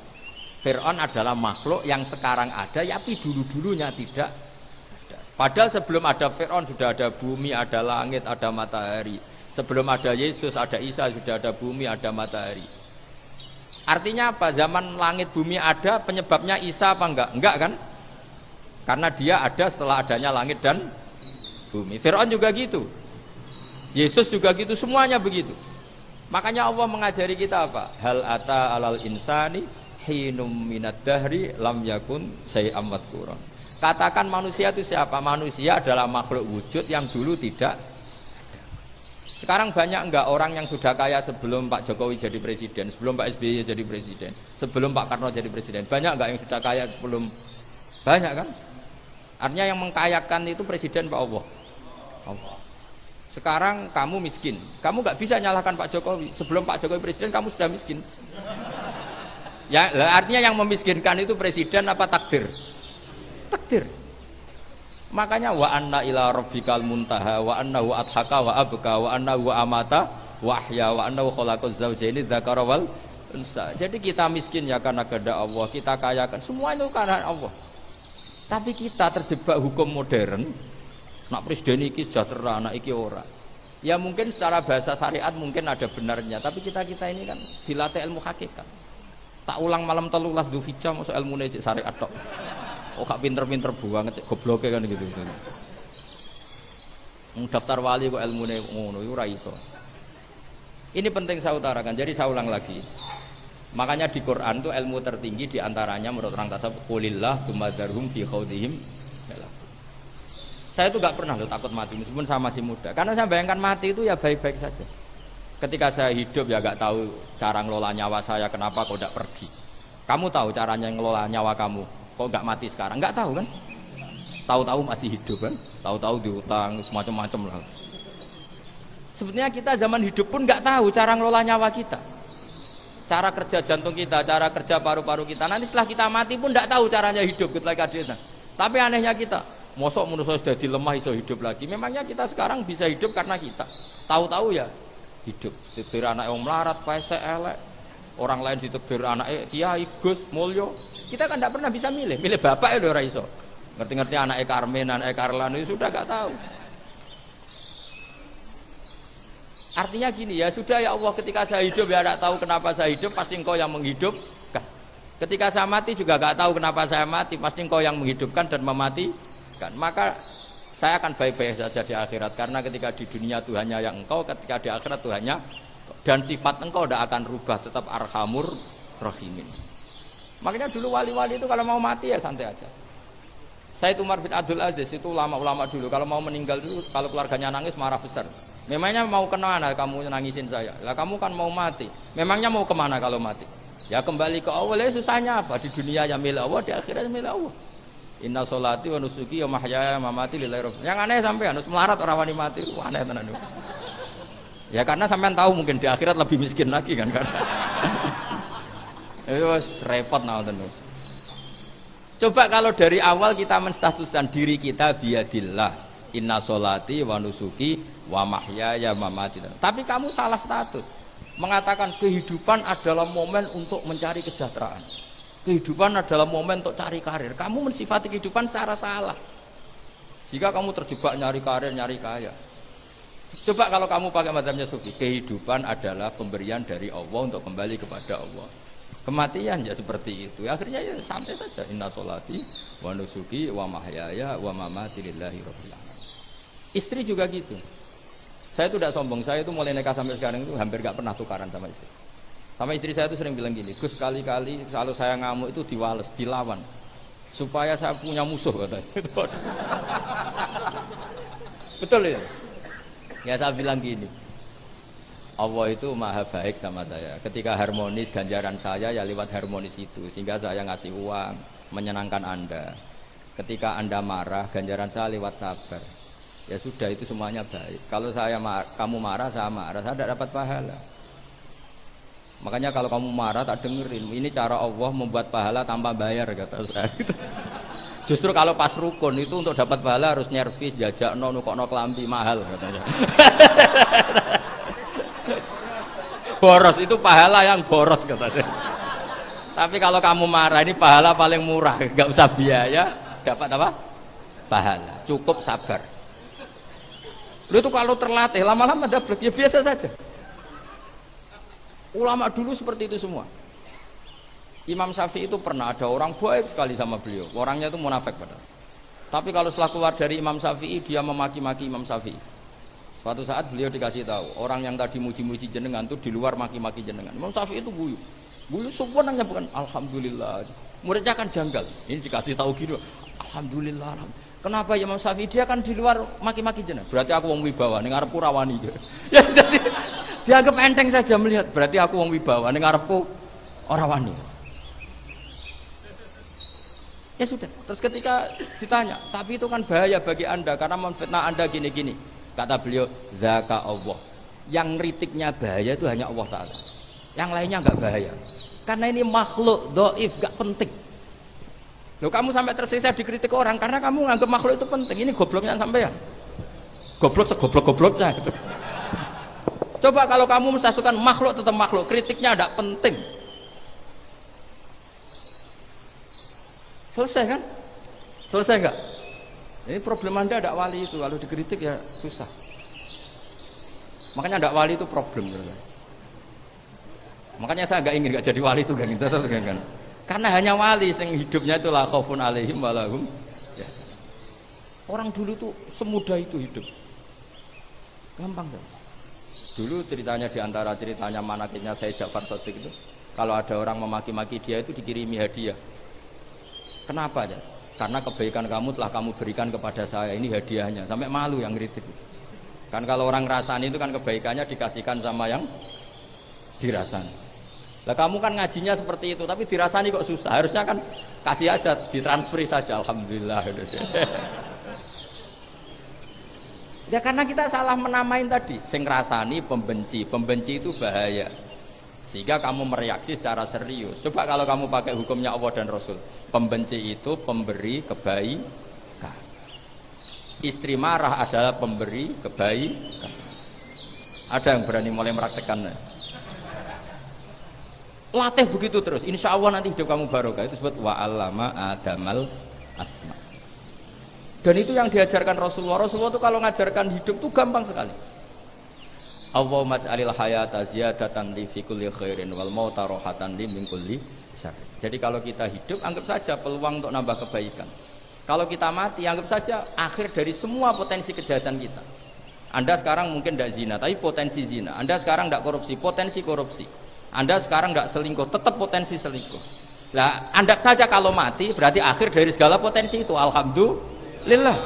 Fir'aun adalah makhluk yang sekarang ada, tapi dulu-dulunya tidak ada. Padahal sebelum ada Fir'aun sudah ada bumi, ada langit, ada matahari. Sebelum ada Yesus, ada Isa, sudah ada bumi, ada matahari. Artinya apa? Zaman langit bumi ada, penyebabnya Isa apa enggak? Enggak kan? Karena dia ada setelah adanya langit dan bumi. Fir'aun juga gitu. Yesus juga gitu, semuanya begitu. Makanya Allah mengajari kita apa? Hal ata alal insani hinum minad dahri lam yakun syai'am madhkura. Katakan manusia itu siapa? Manusia adalah makhluk wujud yang dulu tidak ada. Sekarang banyak enggak orang yang sudah kaya sebelum Pak Jokowi jadi presiden, sebelum Pak SBY jadi presiden, sebelum Pak Karno jadi presiden? Banyak enggak yang sudah kaya sebelum? Banyak kan? Artinya yang mengkayakan itu presiden Pak Allah. Sekarang kamu miskin, kamu nggak bisa nyalahkan Pak Jokowi. Sebelum Pak Jokowi presiden kamu sudah miskin. Ya, artinya yang memiskinkan itu presiden apa takdir? Takdir. Makanya wa anna ila rabbikal muntaha wa annahu adhaka wa abka wa annahu amata wa ahya wa annahu khalaqaz zawjaini dzakara wal unsa. Jadi kita miskin ya karena kehendak Allah, kita kaya kan semua itu karena Allah. Tapi kita terjebak hukum modern. Nak presiden iki sejahtera, anak iki ora. Ya mungkin secara bahasa syariat mungkin ada benarnya, tapi kita ini kan dilatih ilmu hakikat. Tak ulang malam 13 Dzulhijjah masuk ilmune cek syariat tok. Oh gak pinter-pinter banget cek gobloke kan gitu. Daftar wali kok ilmune ngono iku ora iso. Ini penting saya utarakan. Jadi saya ulang lagi. Makanya di Quran itu ilmu tertinggi diantaranya menurut orang tasawuf qulillah tsumadzarhum fi khawdihim. Saya itu gak pernah loh takut mati meskipun saya masih muda. Karena saya bayangkan mati itu ya baik-baik saja. Ketika saya hidup ya gak tahu cara ngelola nyawa saya, kenapa kok gak pergi. Kamu tahu caranya ngelola nyawa kamu, kok gak mati sekarang? Gak tahu kan? Tahu-tahu masih hidup kan? Tahu-tahu diutang, semacam-macam lah. Sebetulnya kita zaman hidup pun gak tahu cara ngelola nyawa kita. Cara kerja jantung kita, cara kerja paru-paru kita. Nanti setelah kita mati pun gak tahu caranya hidup ketika kita. Tapi anehnya kita, mosok manusia sudah dilemah iso hidup lagi. Memangnya kita sekarang bisa hidup karena kita tahu-tahu ya hidup. Ditakdir anak yang melarat, pesek, elek. Orang lain ditakdir anak kiai, Gus, mulyo. Kita kan tidak pernah bisa milih bapak ya ora iso. Ngerti-ngerti anak Karmen, anak Karlan itu sudah gak tahu. Artinya gini ya sudah ya Allah, ketika saya hidup ya tidak tahu kenapa saya hidup, pasti Engkau yang menghidupkan. Ketika saya mati juga gak tahu kenapa saya mati, pasti Engkau yang menghidupkan dan mematikan. Maka saya akan baik-baik saja di akhirat, karena ketika di dunia Tuhannya yang Engkau, ketika di akhirat Tuhannya, dan sifat Engkau tidak akan rubah, tetap arhamur rahimin. Makanya dulu wali-wali itu kalau mau mati ya santai aja. Said Umar bin Abdul Aziz itu ulama-ulama dulu kalau mau meninggal itu kalau keluarganya nangis marah besar. Memangnya mau kemana kamu nangisin saya? Lah kamu kan mau mati. Memangnya mau kemana kalau mati? Ya kembali ke Allah. Ya susahnya apa? Di dunia ya milik Allah, di akhirat milik Allah. Inna sholati wa nusuki wa mahyaya wa mamati lillahi rabbil alamin. Yang aneh sampean harus melarat orang wani mati. Aneh tenan itu. Ya karena sampean tahu mungkin di akhirat lebih miskin lagi kan. Itu repot naon terus. Coba kalau dari awal kita menstatuskan diri kita biadillah. Inna sholati wa nusuki wa mahyaya wa mamati. Tapi kamu salah status. Mengatakan kehidupan adalah momen untuk mencari kesejahteraan. Kehidupan adalah momen untuk cari karir. Kamu mensifati kehidupan secara salah. Jika kamu terjebak nyari karir, nyari kaya. Coba kalau kamu pakai mazhabnya sufi, kehidupan adalah pemberian dari Allah untuk kembali kepada Allah. Kematian ya seperti itu. Akhirnya ya santai saja. Inna sholati wa nusuki wa mahyaya wa mamati lillahi rabbil alamin. Istri juga gitu. Saya itu tidak sombong. Saya itu mulai nikah sampai sekarang itu hampir gak pernah tukaran sama istri. Sama istri saya itu sering bilang gini, Gus, kali-kali kalau saya ngamuk itu diwales, dilawan, supaya saya punya musuh katanya. Betul ya? Ya saya bilang gini, Allah itu maha baik sama saya. Ketika harmonis, ganjaran saya ya lewat harmonis itu, sehingga saya ngasih uang, menyenangkan Anda. Ketika Anda marah, ganjaran saya lewat sabar. Ya sudah, itu semuanya baik. Kalau kamu marah, saya tidak dapat pahala. Makanya kalau kamu marah tak dengerin. Ini cara Allah membuat pahala tanpa bayar, kata saya. Justru kalau pas rukun itu untuk dapat pahala harus nyervis, jajak, nukokno kelambi mahal, katanya. Boros itu pahala yang boros, katanya. Tapi kalau kamu marah ini pahala paling murah, nggak usah biaya, dapat apa? Pahala. Cukup sabar. Lu itu kalau terlatih lama-lama dapat ya biasa saja. Ulama dulu seperti itu semua. Imam Syafi'i itu pernah ada orang baik sekali sama beliau. Orangnya itu munafik padahal. Tapi kalau setelah keluar dari Imam Syafi'i, dia memaki-maki Imam Syafi'i. Suatu saat beliau dikasih tahu, orang yang tadi muji-muji jenengan itu di luar maki-maki jenengan. Imam Syafi'i itu guyu. Guyu sebenarnya bukan alhamdulillah. Muridnya kan janggal. Ini dikasih tahu gitu. Alhamdulillah. Kenapa ya Imam Syafi'i? Dia kan di luar maki-maki jenengan. Berarti aku wong wibawa, ning ngarepku rawani. Ya jadi dianggap enteng saja melihat, berarti aku wong wibawa, ning ngarepku ora wani. Ya sudah, terus ketika ditanya, tapi itu kan bahaya bagi Anda karena memfitnah Anda gini-gini. Kata beliau, zaka Allah. Yang kritiknya bahaya itu hanya Allah Ta'ala. Yang lainnya enggak bahaya. Karena ini makhluk dhaif, enggak penting. Loh, kamu sampai tersisa dikritik orang karena kamu nganggap makhluk itu penting. Ini gobloknya sampean. Goblok segoblok-gobloknya gitu. Coba kalau kamu mensatukan makhluk tetap makhluk, kritiknya tidak penting. Selesai kan? Selesai enggak? Ini problem Anda ada wali itu, kalau dikritik ya susah. Makanya ada wali itu problem. Makanya saya enggak ingin enggak jadi wali itu kan. Karena hanya wali yang hidupnya itu la khaufun alaihim wa lahum yahzanun. Orang dulu tuh semudah itu hidup. Gampang saja. Dulu ceritanya diantara ceritanya manakibnya Syekh Ja'far Shadiq itu, kalau ada orang memaki-maki dia itu dikirimi hadiah. Kenapa ya? Karena kebaikan kamu telah kamu berikan kepada saya, ini hadiahnya. Sampai malu yang kritik. Kan kalau orang rasani itu kan kebaikannya dikasihkan sama yang dirasani. Lah kamu kan ngajinya seperti itu, tapi dirasani kok susah. Harusnya kan kasih aja, ditransferi saja. Alhamdulillah. Ya karena kita salah menamain tadi, sing rasani pembenci, pembenci itu bahaya. Sehingga kamu mereaksi secara serius. Coba kalau kamu pakai hukumnya Allah dan Rasul, pembenci itu pemberi kebaikan. Istri marah adalah pemberi kebaikan. Ada yang berani mulai mempraktekkan? Latih begitu terus, insya Allah nanti hidup kamu barokah. Itu disebut wa'allama adamal asma. Dan itu yang diajarkan Rasulullah. Rasulullah itu kalau ngajarkan hidup itu gampang sekali. Allahumma ja'alil hayata ziyadatan li fi kulli khairin wal mauta rohatan li min kulli syarr. Jadi kalau kita hidup anggap saja peluang untuk nambah kebaikan. Kalau kita mati anggap saja akhir dari semua potensi kejahatan kita. Anda sekarang mungkin tidak zina, tapi potensi zina. Anda sekarang tidak korupsi, potensi korupsi. Anda sekarang tidak selingkuh, tetap potensi selingkuh. Nah, Anda saja kalau mati berarti akhir dari segala potensi itu. Alhamdulillah.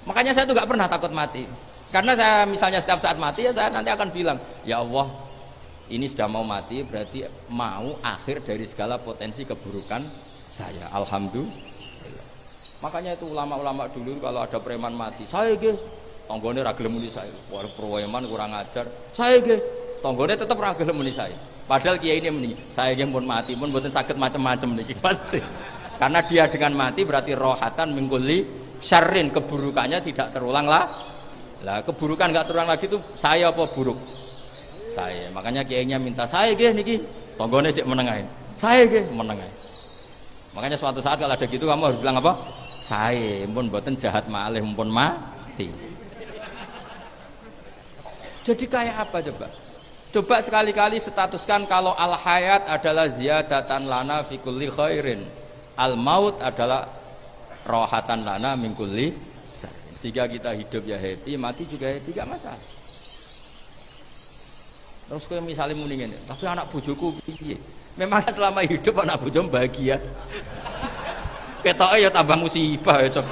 Makanya saya tuh nggak pernah takut mati. Karena saya misalnya setiap saat mati ya saya nanti akan bilang, ya Allah, ini sudah mau mati berarti mau akhir dari segala potensi keburukan saya. Alhamdulillah. Makanya itu ulama-ulama dulu kalau ada preman mati, saya guys, tonggone ra gelem muni saya. Wah, preman kurang ajar. Saya guys, tonggone tetap ra gelem muni saya. Padahal kiai ini muni, saya nggih pun mati pun mboten saged macam-macam niki pasti. Karena dia dengan mati berarti rohatan mingkuli syarrin, keburukannya tidak terulang lah. Lah keburukan nggak terulang lagi itu saya apa buruk? Saya. Makanya kiainya minta saya nggih niki tonggone cek menengahin. Saya nggih menengahin. Makanya suatu saat kalau ada gitu kamu harus bilang apa? Saya pun mboten jahat malih pun mati. Jadi kayak apa coba? Coba sekali-kali statuskan kalau al hayat adalah ziyadatan lana fi kulli khairin. Al maut adalah rohatan lana min kulli syarrin. Sehingga kita hidup ya happy, mati juga happy, gak masalah. Terus kowe misalnya muni ngene, tapi anak bojoku piye? Memang selama hidup anak bojo bahagia. Ketoke ya tambah musibah ya, Cok.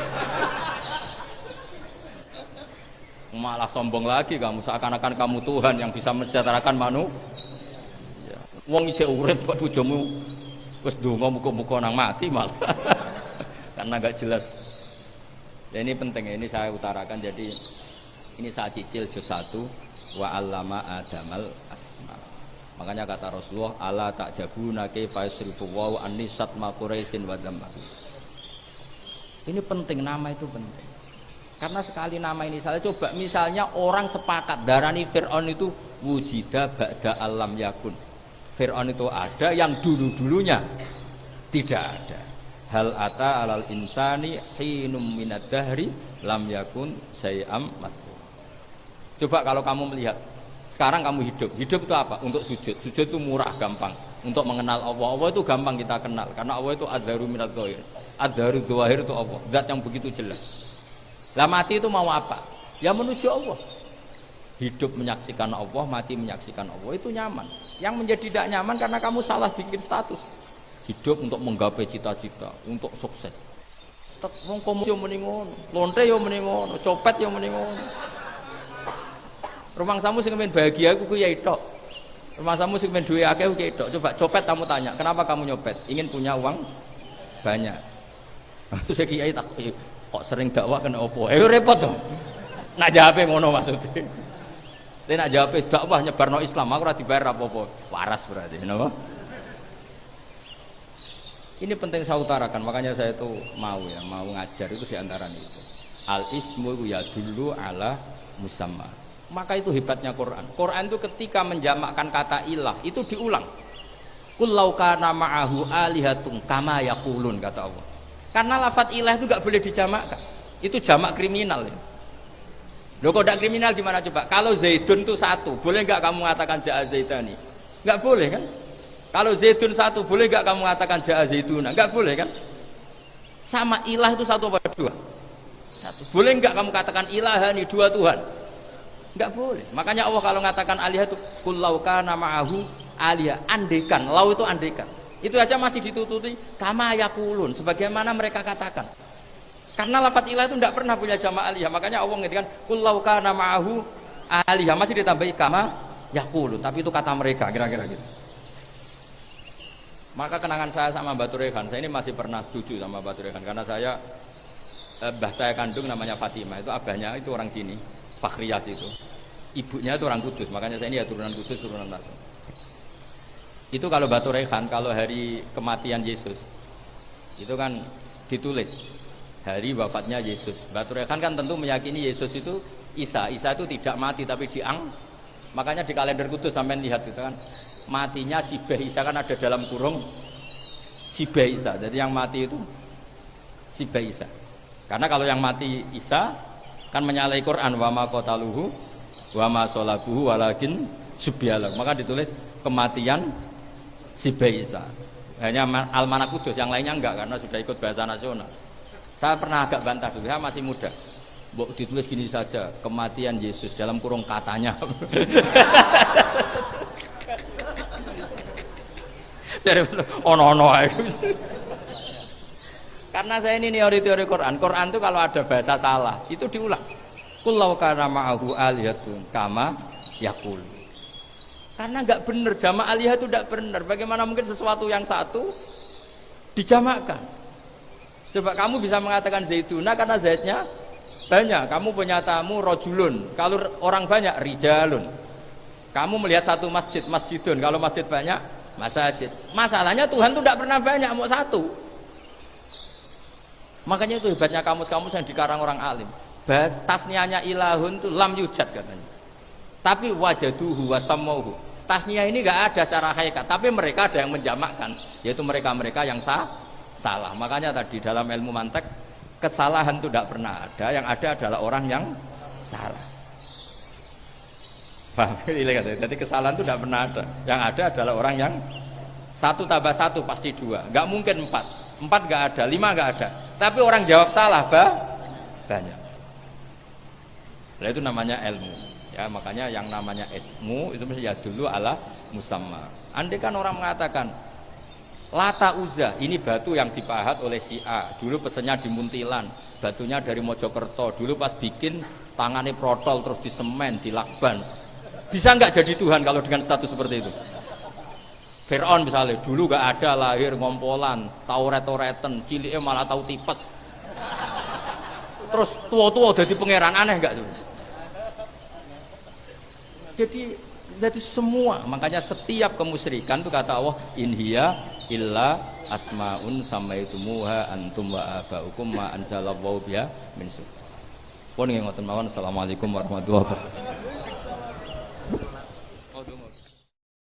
Malah sombong lagi kamu, seakan-akan kamu Tuhan yang bisa mensejahterakan manusia. Wong isih urip kok bojomu wis ndonga muga-muga nang mati malah. Karena enggak jelas. Ya ini penting, ini saya utarakan. Jadi ini saya cicil juz 1 wa 'allama adamal asma. Makanya kata Rasulullah, ala ta'jabuna kaifa yasrifu wa annisat ma quraisin wa damma. Ini penting, nama itu penting. Karena sekali nama ini salah, coba misalnya orang sepakat darani Fir'aun itu wujida ba'da alam yakun. Fir'aun itu ada yang dulu-dulunya tidak ada. Hal ata alal insani hinum minad dahri lam yakun syai'am madhkur. Coba kalau kamu melihat sekarang kamu hidup itu apa? Untuk sujud. Sujud itu murah, gampang. Untuk mengenal Allah. Allah itu gampang kita kenal karena Allah itu adzaru minadz dzahir. Adzaru dzahir itu Allah, zat yang begitu jelas. Lah mati itu mau apa? Ya menuju Allah. Hidup menyaksikan Allah, mati menyaksikan Allah, itu nyaman. Yang menjadi tidak nyaman karena kamu salah bikin status. Hidup untuk menggapai cita-cita, untuk sukses. Wong komunis yo muni ngono, lonte yo muni ngono, copet yo muni ngono. Rumangsamu sing men bahagia iku kuwi tok. Rumangsamu sing men duwe akeh kuwi tok. Coba copet kamu tanya, kenapa kamu nyopet? Ingin punya uang banyak. Terus kiai tak kok sering dakwah kena opo? Repot dong. Nak jawabe ngono maksudnya. Tapi nak jawabe dakwah nyebarno Islam, aku ora dibayar apa-apa. Waras berarti, napa? Ini penting saya utarakan, makanya saya itu mau ngajar itu diantara itu. Al ismu ya dulu ala musamma. Maka itu hebatnya Quran. Quran itu ketika menjamakkan kata ilah itu diulang. Qul law kana ma'ahu alihatun kama yaqulun, kata Allah. Karena lafadz ilah itu enggak boleh dijamakkan. Itu jamak kriminal ya. Loh kok tidak kriminal gimana coba? Kalau Zaidun itu satu, boleh enggak kamu mengatakan ja'a Zaidani? Enggak boleh kan? Kalau Zaidun satu, boleh enggak kamu mengatakan ja'a Zaiduna? Enggak boleh kan? Sama ilah itu satu apa dua? Satu. Boleh enggak kamu katakan ilahani, dua Tuhan? Enggak boleh. Makanya Allah kalau mengatakan alihah itu qul law kana ma'ahu alihah, andekan. Lau itu andekan. Itu aja masih ditututi kama yaqulun, sebagaimana mereka katakan. Karena lafadz ilah itu tidak pernah punya jamak alihah. Makanya Allah mengatakan qul law kana ma'ahu alihah, masih ditambahi kama yaqulun, tapi itu kata mereka, kira-kira gitu. Maka kenangan saya sama Mbak Turehan, saya ini masih pernah cucu sama Mbak Turehan karena saya mbah saya kandung namanya Fatimah, itu abahnya itu orang sini, Fakhriyas itu. Ibunya itu orang Kudus, makanya saya ini ya turunan Kudus, turunan Nasr. Itu kalau Batu Rehan, kalau hari kematian Yesus itu kan ditulis hari wafatnya Yesus. Batu Rehan kan tentu meyakini Yesus itu Isa itu tidak mati tapi makanya di kalender Kudus sampai lihat itu kan matinya Sibeh Isa, kan ada dalam kurung Sibeh Isa, jadi yang mati itu Sibeh Isa. Karena kalau yang mati Isa kan menyalahi Quran, wa ma qataluhu wa ma salabuhu walakin subbihalah, maka ditulis kematian Sibeh Isa. Hanya Almanak Kudus, yang lainnya enggak karena sudah ikut bahasa nasional. Saya pernah agak bantah dulu, saya masih muda. Mbok ditulis gini saja, kematian Yesus dalam kurung katanya. Jadi ono-ono aja. Karena saya ini teori Quran. Quran itu kalau ada bahasa salah, itu diulang. Qul law kana ma'ahu alihatun kama yaqul. Karena enggak benar, jamak alihah itu enggak benar. Bagaimana mungkin sesuatu yang satu dijamakkan? Coba kamu bisa mengatakan Zaituna karena zaitnya banyak. Kamu punya tamu rojulun, kalau orang banyak rijalun. Kamu melihat satu masjid, masjidun. Kalau masjid banyak, masjid. Masalahnya Tuhan itu tidak pernah banyak, mau satu. Makanya itu hebatnya kamus-kamus yang dikarang orang alim. Tasniahnya ilahun itu lam yujad katanya. Tapi wajaduhu wasamauhu. Tasniah ini enggak ada secara hakikat, tapi mereka ada yang menjamakkan, yaitu mereka-mereka yang salah. Makanya tadi dalam ilmu mantek, kesalahan itu tidak pernah ada, yang ada adalah orang yang salah. Paham? Jadi kesalahan itu tidak pernah ada, yang ada adalah orang yang satu tambah satu pasti dua, nggak mungkin empat nggak ada, lima nggak ada, tapi orang jawab salah banyak. Nah, itu namanya ilmu. Ya, makanya yang namanya ismu itu mesti ya dulu ala musamma. Andai kan orang mengatakan Lata Uzza, ini batu yang dipahat oleh si A. Dulu pesennya di Muntilan, batunya dari Mojokerto. Dulu pas bikin tangannya protol terus disemen, dilakban. Bisa nggak jadi Tuhan kalau dengan status seperti itu? Fir'aun misalnya, dulu nggak ada, lahir ngompolan, tahu retoreten, ciliknya malah tahu tipes. Terus tua-tua jadi pangeran, aneh nggak tuh? Jadi semua, makanya setiap kemusyrikan itu kata Allah, inhiya illa asmaun samaitumuha antum wa abaukum ma anzalallahu biha min sultan. Pun nggih ngoten mawon. Assalamualaikum warahmatullahi wabarakatuh.